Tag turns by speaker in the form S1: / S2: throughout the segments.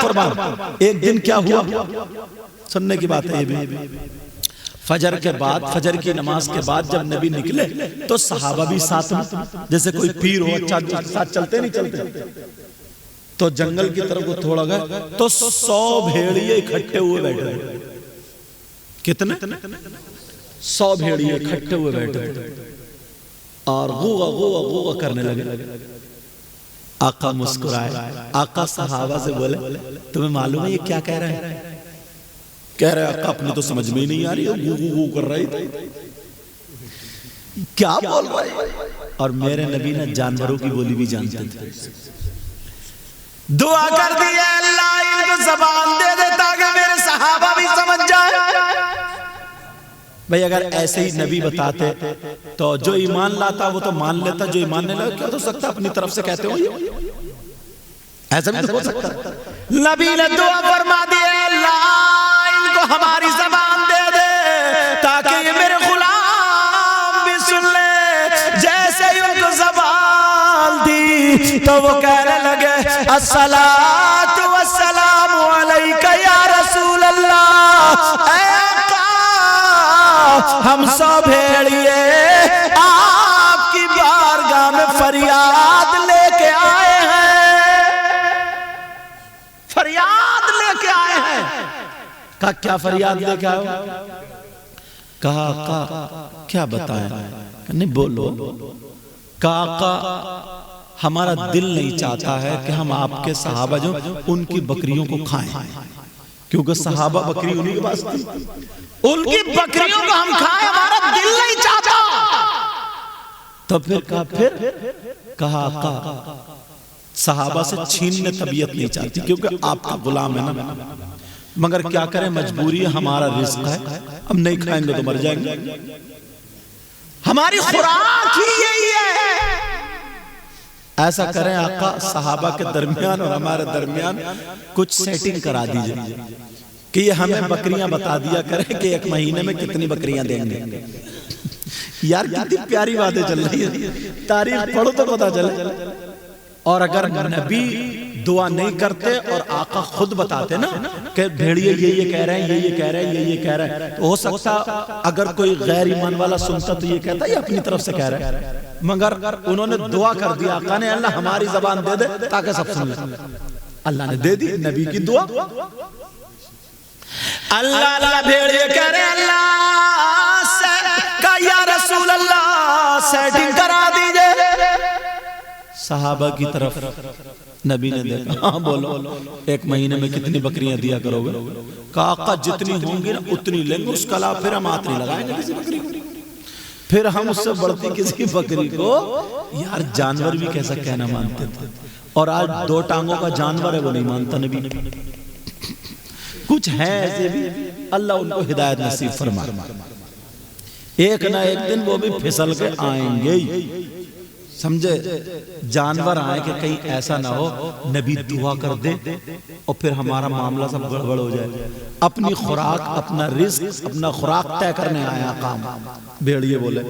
S1: قربان. ایک دن کیا ہوا, سننے کی بات ہے یہ بھی. فجر کے بعد, فجر کی نماز کے بعد جب نبی نکلے تو صحابہ بھی ساتھ میں, جیسے کوئی پیر ہو اچھا ساتھ چلتے نہیں چلتے, تو جنگل کی طرف کو تھوڑا گئے تو 100 بھیڑیے اکٹھے ہوئے بیٹھے. کتنے؟ 100 بھیڑیے اکٹھے ہوئے بیٹھے اور غوغا غوغا غوغا کرنے لگے. آقا مسکرائے. آقا صحابہ سے بولے تمہیں معلوم ہے یہ کیا کہہ رہے ہیں؟ کہہ رہے آقا اپنی تو سمجھ میں ہی نہیں آ رہی, غو غو غو کر رہی تھی, کیا بول رہے. اور میرے نبی نے جانوروں کی بولی بھی جانتے تھے. دعا کر دی اللہ ان کو زبان دے دے تاکہ میرے صحابہ بھی سمجھ جائے. بھئی اگر ایسے ہی نبی بتاتے تو جو ایمان لاتا وہ تو مان لیتا, جو ایمان نہیں لاتا کیا تو سکتا اپنی طرف سے کہتے ہو, ایسا بھی تو ہو سکتا. نبی نے دعا فرما دی اللہ ان کو ہماری زبان دے دے تاکہ یہ میرے غلام بھی سن لے. جیسے ہی ان کو زبان دی تو وہ کہنے لگے الصلاۃ والسلام علیک یا رسول اللہ. اے ہم 100 بھیڑیے آپ کی بارگاہ میں فریاد لے کے آئے ہیں, فریاد لے کے آئے ہیں. کہا کیا فریاد لے کے آئے ہو؟ کہا آقا کیا بتائیں, نہیں بولو. کہا آقا ہمارا دل نہیں چاہتا ہے کہ ہم آپ کے صحابہ جو ان کی بکریوں کو کھائیں, کیونکہ صحابہ بکری انہی کے پاس تھی, ان کی بکریوں کو ہم کھائیں ہمارا دل نہیں چاہتا. تو پھر کہا آقا صحابہ سے چھیننے طبیعت نہیں چاہتی کیونکہ آپ کا غلام ہے نا, مگر کیا کریں مجبوری ہے, ہمارا رزق ہے, ہم نہیں کھائیں گے تو مر جائیں گے, ہماری خوراک ہی یہی ہے. ایسا کریں آقا صحابہ کے درمیان اور ہمارے درمیان کچھ سیٹنگ کرا دیجئے کہ یہ ہمیں بکریاں بتا دیا کریں کہ 1 مہینے میں کتنی بکریاں دیں گے. یار کتنی پیاری باتیں چل رہی ہیں, تاریخ پڑھو تو پتا چلے. اور اگر نبی دعا نہیں کرتے اور آقا خود بتاتے نا کہ بھیڑیے یہ کہہ رہے ہیں, یہ کہہ رہے ہیں, یہ کہہ رہے ہیں, تو ہو سکتا اگر کوئی غیر ایمان والا سنتا تو یہ کہتا یہ اپنی طرف سے کہہ رہے ہیں, مگر انہوں نے دعا کر دیا آقا نے اللہ ہماری زبان دے دے تاکہ سب سن لیں. اللہ نے دے دی نبی کی دعا. اللہ بھیڑیے کہہ رہے اللہ کا یا رسول اللہ سیٹنگ کرا دیجئے. صحابہ کی طرف نبی نے دیکھا, ہاں بولو 1 مہینے میں کتنی بکریاں دیا کرو گے؟ کہا آقا جتنی ہوں گی نا اتنی لیں گے, اس کا علاوہ پھر ہم ہاتھ نہیں لگائیں گے کسی بکری کو, پھر ہم اس سے بڑھتی کسی بکری کو. یار جانور بھی کیسا کہنا مانتے تھے, اور آج 2 ٹانگوں کا جانور ہے وہ نہیں مانتا نبی. کچھ ہے ایسے بھی, اللہ ان کو ہدایت نصیب فرما. ایک نہ ایک دن وہ بھی پھسل کے آئیں گے, سمجھے, جانور آئیں کہ کہیں ایسا نہ ہو نبی دعا کر دے اور پھر ہمارا معاملہ سب گڑبڑ ہو جائے. اپنی خوراک, اپنا رزق, اپنا خوراک طے کرنے آیا کام. بھیڑیے بولے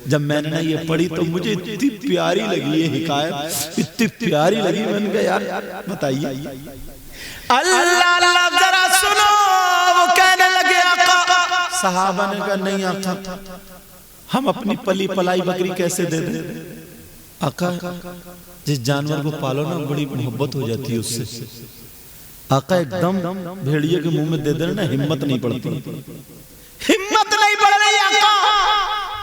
S1: جب میں نے یہ پڑھی تو مجھے اتنی پیاری لگی یہ حکایت, اتنی پیاری لگی, میں نے کہا یار بتائیے. اللہ ذرا سنو, وہ کہنے لگے آقا. صحابہ نے کہا نہیں آقا ہم اپنی پلی پلائی بکری کیسے دے دیں؟ آقا جس جانور کو پالو نا بڑی محبت ہو جاتی ہے اس سے. آقا ایک دم بھیڑیے کے منہ میں دے دینا, ہمت نہیں پڑتی, ہمت نہیں پڑ رہی آقا.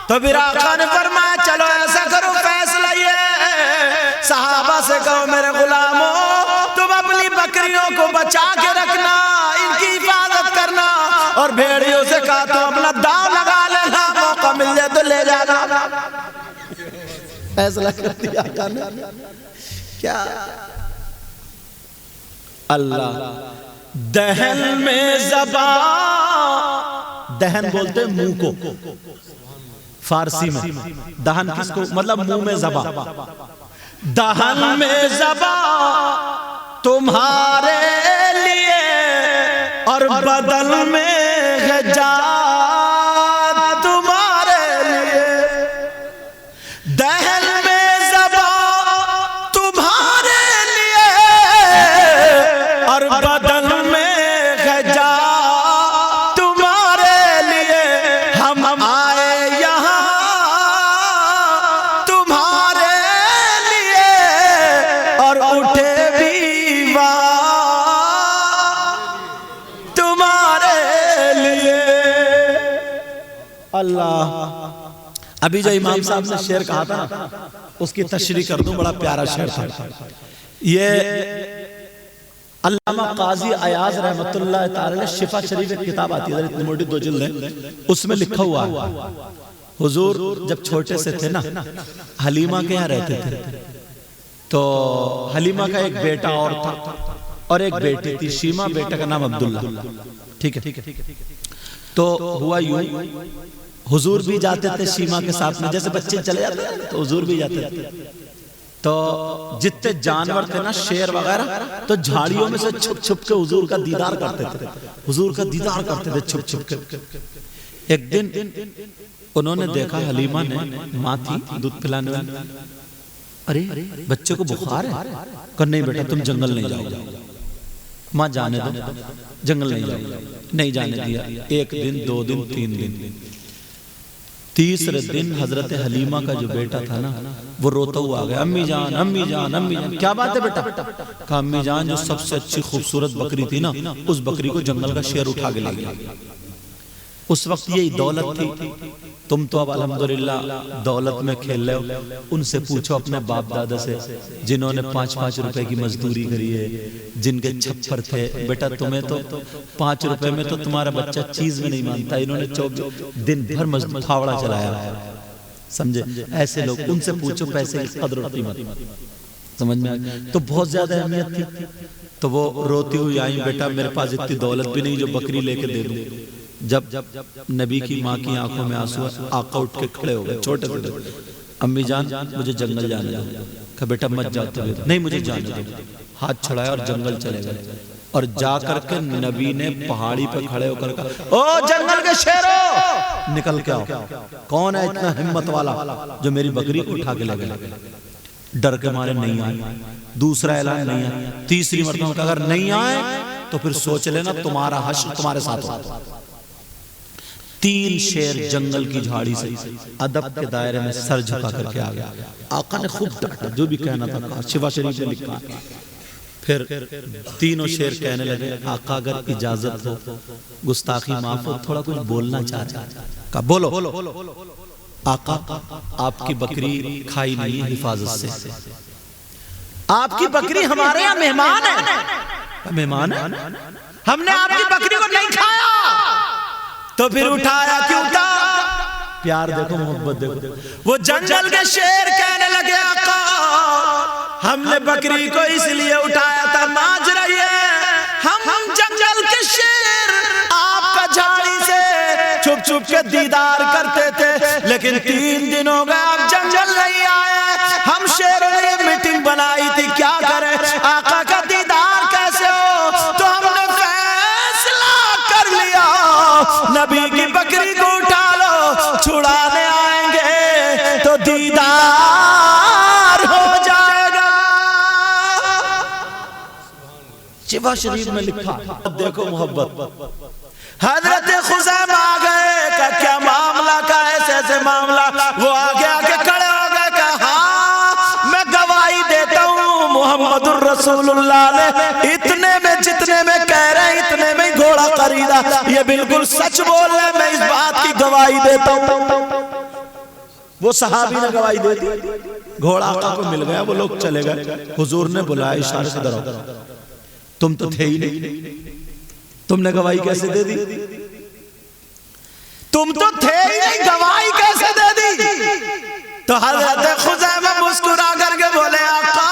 S1: تو پھر آقا نے فرمایا چلو ایسا کرو فیصلہ یہ, صحابہ سے کہو میرے غلاموں تم اپنی بکریوں کو بچا کے رکھنا, ان کی حفاظت کرنا, اور بھیڑیوں سے کہا تو اپنا داؤ لگا لینا, موقع مل جائے تو لے جانا. فیصلہ کر دیا آقا نے. کیا اللہ دہن میں زبان, دہن بولتے منہ کو فارسی میں, دہن کس کو مطلب منہ میں زبان. دہن میں زبان تمہارے لیے اور بدن میں ہے جان تمہارے لیے. دہن میں زبان تمہارے لیے اور بدن بدن میں ہے جا تمہارے لیے، ہم آئے یہاں تمہارے لیے، اور اٹھے بھی وہاں تمہارے لیے۔ اللہ، ابھی جو امام صاحب نے شعر کہا تھا نا، اس کی تشریح کر دوں، بڑا پیارا شعر تھا یہ۔ علامہ قاضی ایاز رحمت اللہ تعالی نے شفا شریف ایک کتاب آتی ہے، اتنی موٹی 2 جلد ہے، اس میں لکھا ہوا ہے حضور جب چھوٹے سے تھے نا، حلیمہ کے یہاں رہتے تھے، تو حلیمہ کا ایک بیٹا اور تھا اور ایک بیٹی تھی، شیمہ، بیٹا کا نام عبداللہ، ٹھیک ہے۔ تو ہوا یوں، حضور بھی جاتے تھے شیمہ کے ساتھ میں، جیسے بچے چلے جاتے ہیں تو حضور بھی جاتے تھے۔ تو جتنے جانور تھے نا، شیر وغیرہ، تو جھاڑیوں میں سے چھپ چھپ کے حضور کا دیدار کرتے تھے، حضور کا دیدار کرتے تھے چھپ چھپ کے۔ ایک دن انہوں نے دیکھا، حلیمہ نے، ماں تھی دودھ پلانے والی، ارے بچے کو بخار ہے، کہ نہیں بیٹا تم جنگل نہیں جاؤ، ماں جانے دو، جنگل نہیں جاؤ، نہیں جانے دیا۔ 1 دن 2 دن 3 دن، تیسرے دن حضرت حلیمہ کا جو بیٹا تھا نا، وہ روتا ہوا آ گیا، امی جان امی جان امی جان، کیا بات ہے بیٹا؟ کہا امی جان جو سب سے اچھی خوبصورت بکری تھی نا، اس بکری کو جنگل کا شیر اٹھا کے لے گیا۔ اس وقت یہی دولت تھی، تم تو اب الحمدللہ دولت میں کھیل رہے ہو، ان سے پوچھو اپنے باپ دادا سے جنہوں نے 5-5 روپے کی مزدوری کری ہے، جن کے چھپر تھے، بیٹا تمہیں تو 5 روپے میں تو تمہارا بچہ چیز میں نہیں مانتا، انہوں نے 24 دن بھر پھاوڑا چلایا، سمجھے؟ ایسے لوگ، ان سے پوچھو پیسے کی قدر و قیمت، سمجھ میں آگیا؟ تو بہت زیادہ اہمیت تھی۔ تو وہ روتی ہوئی آئیں، بیٹا میرے پاس اتنی دولت بھی نہیں جو بکری لے کے دے دوں۔ جب نبی کی ماں کی آنکھوں میں آنسو، آقا اٹھ کے کھڑے ہو گئے، چھوٹے چھوٹے، امی جان مجھے جنگل جانے دو۔ کہا بیٹا مت جاتے ہوئے، نہیں مجھے جانے دو۔ ہاتھ چھڑایا اور جنگل چلے گئے، اور جا کر کے نبی نے پہاڑی پہ کھڑے ہو کر کہا، او جنگل کے شیرو نکل کے آؤ، کون ہے اتنا ہمت والا جو میری بکری کو اٹھا کے لے گئے؟ ڈر کے مارے نہیں آئے، دوسرا اعلان نہیں آئے، تیسری مرتبہ کہا اگر نہیں آئے تو پھر سوچ لینا تمہارا حشر تمہارے ساتھ ہوگا۔ 3 شیر جنگل کی جھاڑی سے ادب کے دائرے میں سر جھکا کر کے آ گیا۔ آقا نے خوب ڈانٹا، جو بھی کہنا تھا کہا، شفا شریف میں لکھا۔ پھر 3 شیر کہنے لگے، آقا اگر اجازت ہو، گستاخی معاف ہو، تھوڑا کچھ بولنا چاہتا ہے۔ کہا بولو۔ آقا آپ کی بکری کھائی نہیں ہے حفاظت سے، آپ کی بکری ہمارے یہاں مہمان ہے، مہمان ہے، ہم نے آپ کی بکری کو نہیں کھایا، تو پھر اٹھایا کیوں تھا؟ پیار دیکھو، محبت دیکھو۔ وہ جنگل کے شیر کہنے لگے، آقا ہم نے بکری کو اس لیے اٹھایا تھا، مانج رہی ہے، ہم جنگل کے شیر آپ کا جھاڑی سے چھپ چھپ کے دیدار کرتے تھے، لیکن 3 دن ہو گئے آپ جنگل نہیں آئے، ہم شیروں نے میٹنگ بنائی تھی کیا کریں، آقا کا دیدار کیسے ہو، تو ہم نے فیصلہ کر لیا نبی کی بکری کو اٹھا لو، چھڑانے آئیں گے تو دیدار ہو جائے گا۔ شفا شریف میں لکھا، دیکھو محبت۔ حضرت خزیمہ آ گئے، کہ کیا معاملہ کا ایسے معاملہ، وہ آگے آگے کھڑے ہو گئے، کہ ہاں میں گواہی دیتا ہوں محمد الرسول اللہ نے اتنے میں جتنے میں کہہ رہے ہیں اتنے میں گھوڑا خریدا، یہ بالکل سچ بول رہے ہیں، میں اس بات کی گواہی دیتا ہوں۔ وہ صحابی نے گواہی دے دی، گھوڑا آقا کو مل گیا، وہ لوگ چلے گئے، حضور نے بلایا اشارے سے، ادھر آؤ، تم تو تھے ہی نہیں، تم نے گواہی کیسے دے دی؟ تم تو تھے ہی نہیں، گواہی کیسے دے دی؟ تو حضرت خزیمہ مسکرا کر کے بولے، آقا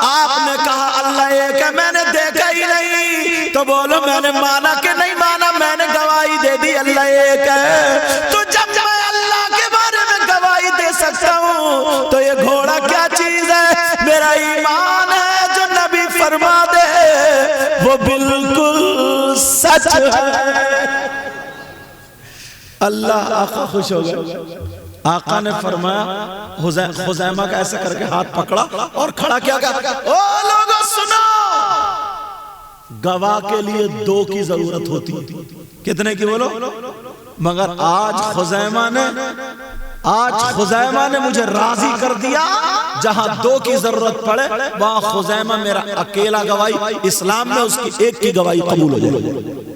S1: آپ نے کہا اللہ ایک ہے، میں نے دیکھا ہی نہیں، تو بولو میں نے مانا کہ نہیں مانا، میں نے گواہی دے دی اللہ ایک ہے، تو جب میں اللہ کے بارے میں گواہی دے سکتا ہوں تو یہ گھوڑا کیا چیز ہے؟ میرا ایمان ہے جو نبی فرما دے وہ بالکل سچ ہے۔ اللہ آقا خوش ہو گئے، آقا نے فرمایا، خزیمہ کا ایسے کر کے ہاتھ پکڑا اور کھڑا کیا، او لوگوں سنو، گواہ کے لیے 2 کی ضرورت ہوتی. کتنے کی بولو؟ مگر آج خزیمہ نے مجھے راضی کر دیا، جہاں 2 کی ضرورت پڑے وہاں خزیمہ میرا اکیلا گواہی، اسلام میں اس کی 1 کی گواہی قبول ہو جائے.